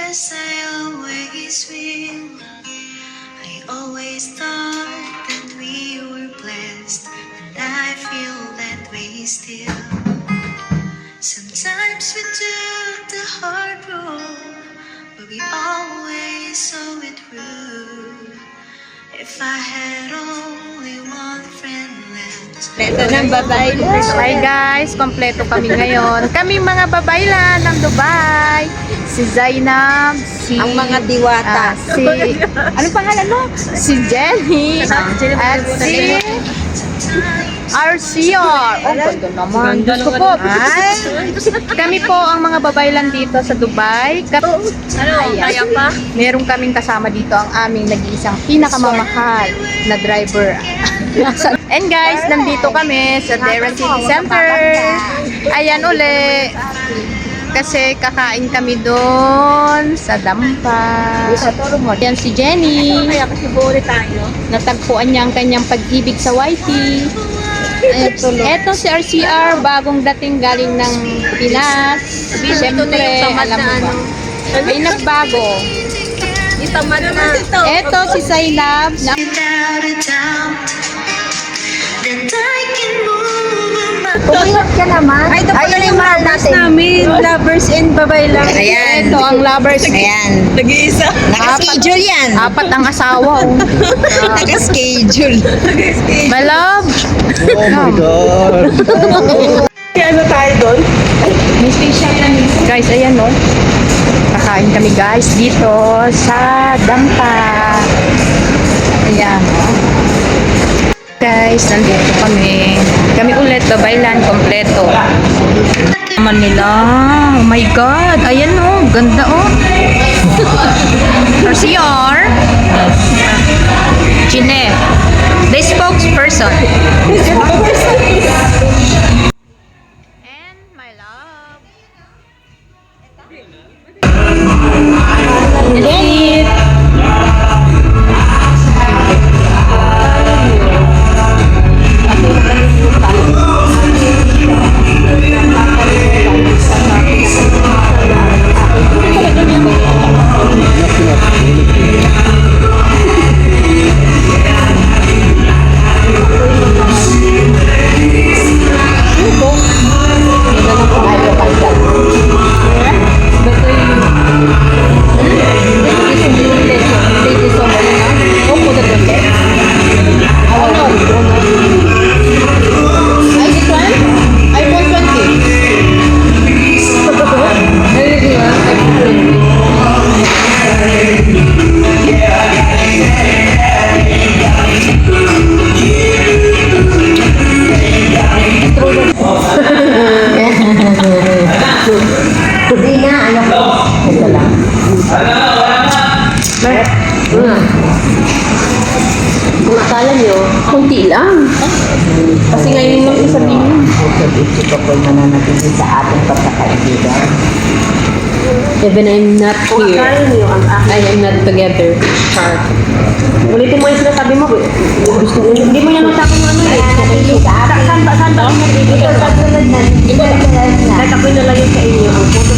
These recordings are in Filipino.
guess I always will. I always thought that we were blessed, and I feel that way still. Sometimes we took the hard road, but we always saw it through. If I had only one friend left. Kompleto ng babaylan. Hi guys, kompleto kami ngayon. Kami mga babaylan ng Dubai. Si Zainab, si... Ang mga diwata. Anong pangalan mo? Si Jenny. At si... RCR. Oh, ganda naman. Diyos ko po. Kami po ang mga babaylan dito sa Dubai. Kaya pa? Meron kaming kasama dito ang aming nag-iisang pinakamamahal na driver. And guys, nandito kami sa Dera City Center. Ayan uli. Kasi kakain kami doon sa Dampa. Yan si Jenny. Natagpuan niya ang kanyang pag-ibig sa YT. Eto si RCR, bagong dating galing ng Pinas. Siyempre, alam mo ba? May nagbago. Eto si Zainab. Without a doubt, then I can move my Pumayot ka naman. Ay, ito pala yung lovers namin. Lovers and babaylan. Ayan. Ito ang lovers. Ayan. Nag-iisa. Naka-schedule yan. Apat ang asawa. Naka-schedule. My love. Oh my God! Ano tayo doon? May special na guys, ayan no. Kakain kami guys dito sa Dampa. Ayan. Guys, nandito kami. Kami ulit, babaylan, kompleto. Naman nila. Oh my God. Ayan oh, ganda oh. RCR. Chine. The spokesperson. And my love. Delete. Hindi na, ano ko. Ito lang. Kung akala nyo, kunti lang. Kasi ngayon yung isabihin nyo. Ito ko po mananatili sa ating pagkakaibigan. Even I'm not here, I am not together. Ulitin mo yung sinasabi mo. Hindi mo yan masakong ano eh. Saan ba? Ito, katulad na. Kahit ako'y nalayo sa inyo. Ang photo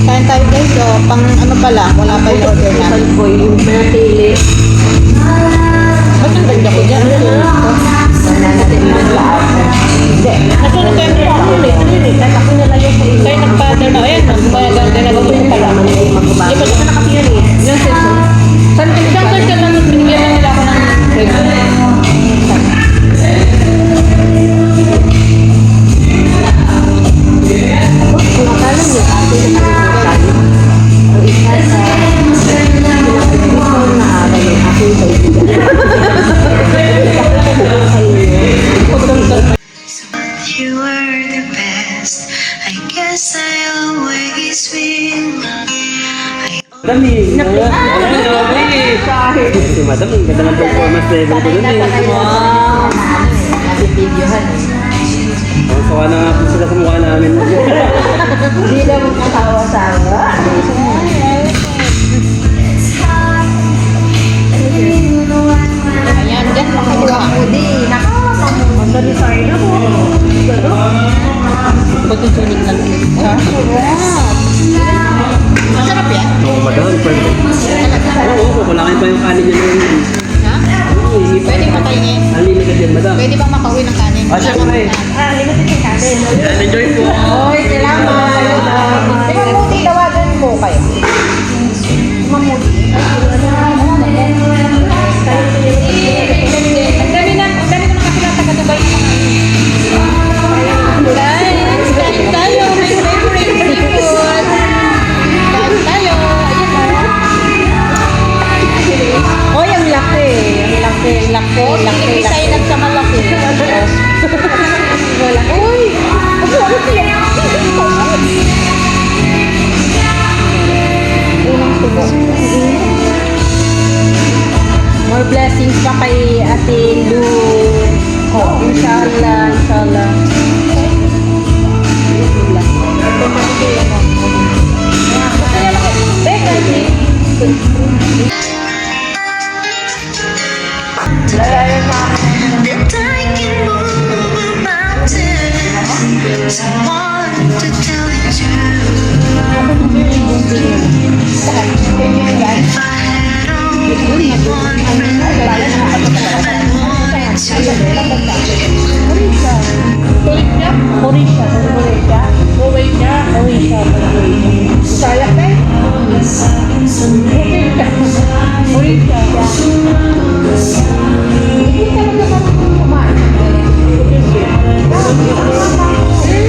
Kain tayo guys, oh. Pang ano pala, wala pa yung order na. ang boy, yung manatili. Ba't ang ganda ko dyan? Mananatili ng lahat. Hindi. Nasunod kayo yung order eh. Kahit ako'y nalayo sa inyo. Kayo nagpa-order na, ayan, nagbayagan ka na ba yung pala? Di ba ito nakapila niya? Ilang session? Saan ka lang, binigyan lang nila ako ng regular. Kung akala niyo, atin na kami ang isa sa pinakabisong na araw ng aking kaibigan. You were the best. I guess I always will. Dami! Si Madam, ang ganda ng performance level ko dun eh. Wow! Nabibidyohan. Ang sawa na nga po sila sa mukha namin. Hindi na magkakawa-sawa. Ayan, dyan lang ako. Hindi, nakakamang. na po. Pagtutunig lang. Ha? Masarap patingin. Unlimited yan, madam. Pwede bang makauwi ng kanin? Syempre. Yan, enjoy po. Oy, salamat. Si Mamuti, tawagan mo kayo. Mamuti. Ang dami na mga sila taga-Dubai. Guys, kain tayo. My favorite seafood. Kain tayo. Ayan. Oy, ang laki. Ang laki. Isa yun at sa malaki. Uy! Unang tubo. More blessings pa kay Ate Lu. Oh, inshallah. That I can move mountains. Someone to tell you if I had only one friend I wanted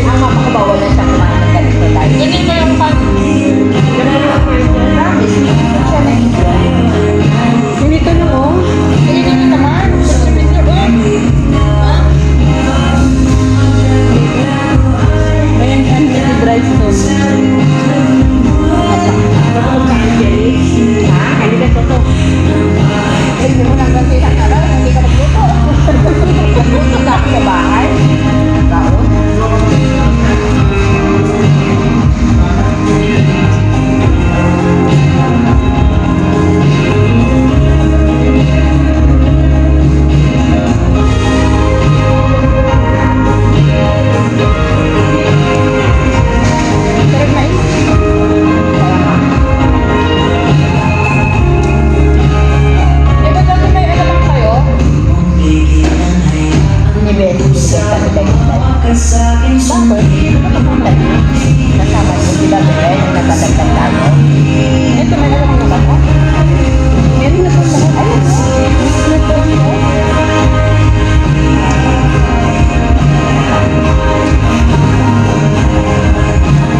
Ang mapakabawal na siya kumain ng ganito tayo. Ganito yung Ganito na mo. Ganito naman. Ayan, unlimited rice to. Ha? Halika to. Hindi mo lang kasi nakala, hindi ka magluto. Nagluto na ako sa bahay. Baon. Sarap na yun. Eh, ba't dati may ano lang kayo? Nivel. Kami tayo. Bakit? Kasama mo sila doon. Nagkakagtag tayo. Ito, may alam mo ba ko? Meron na po sa ayun.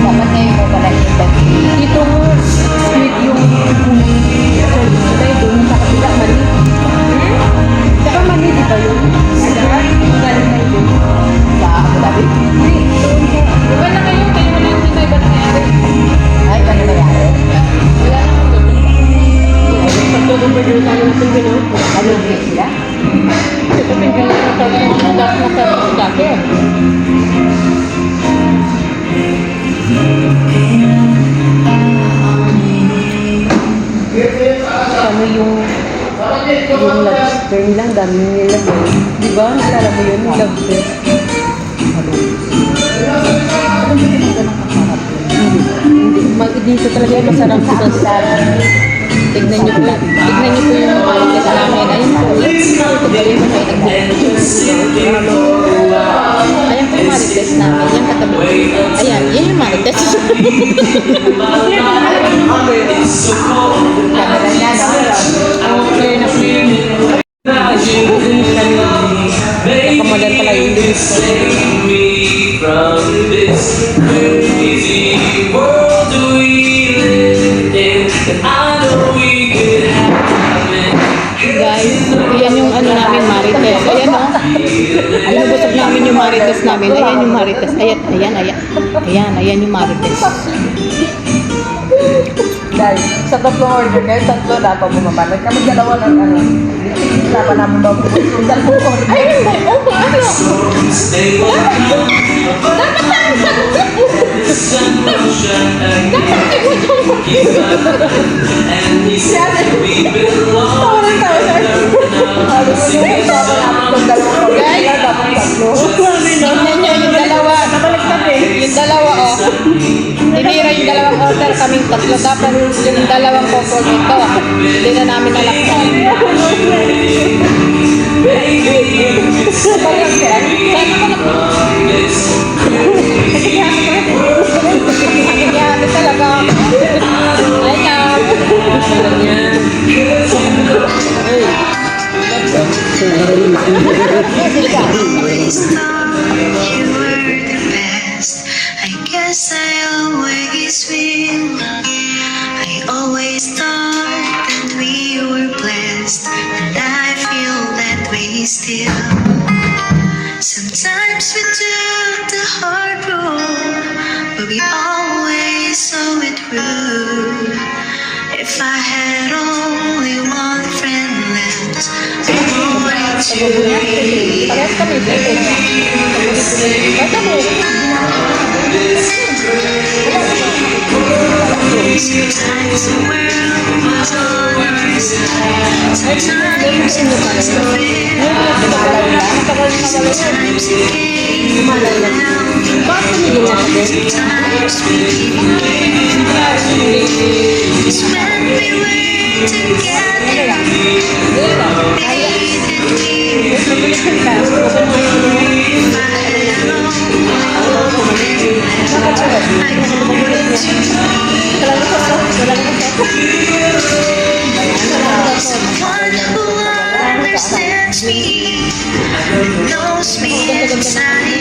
Dapat ngayon mo pala yung Dito mo, sweet yung tayo doon sa kabila, mali. Saka mali, di ba yun? Galing tayo doon. Sa Abu Dhabi? Iba na ngayon, kayo mo lang dito, iba na nangyari. Ay, ano nangyari? Wala na akong doon. Pagtulong ba yun sa ano natin gano'n? Ano yung sila? Ito, may gano'n na sa mga dati. Ano yung lobster nila, ang dami nila doon. Di ba? Nalala mo yun, lobster. Hindi. Dito talaga masarap sa tignan niyo po yung marites namin. Ayun po. Ito ba yung ayan po yung marites namin. Yan katabi. Ayan, yan yung marites. Camera niya, no? Clear na clear. Nakamagal pala yung From this crazy world we live in, I know we could have it. Guys, yan yung ano namin marites. Ayan o. Binubusog namin yung marites namin. Ayan yung marites. Ayan. Ayan yung marites. Dahil sa tatlong order kayo, tatlo na pa bumapalag. Kami dalawa ng ano. Wala pa namin ba po. Dalawang order. Ayun ba? Oo, ano? Stay the sun will shine and he said we belong together now. Tingnan nyo yung dalawa. Yung dalawa, oh. Tinira yung dalawang order kaming tatlo. Dapat yung dalawang couple nito. Hindi na namin nalakpan. always thought you were the best. I guess I always will. I always thought that we were blessed, and I feel that way still. Sometimes we took the hard road, but we always saw it through. If I had only one friend left, I wanted to be. Sometimes the world was on our side. Sometimes it was the fair. Sometimes it came down. Sometimes we didn't care. It's when we were together, baby, that we were true. If I had only one friend left, I wanted to someone who understands me, knows me inside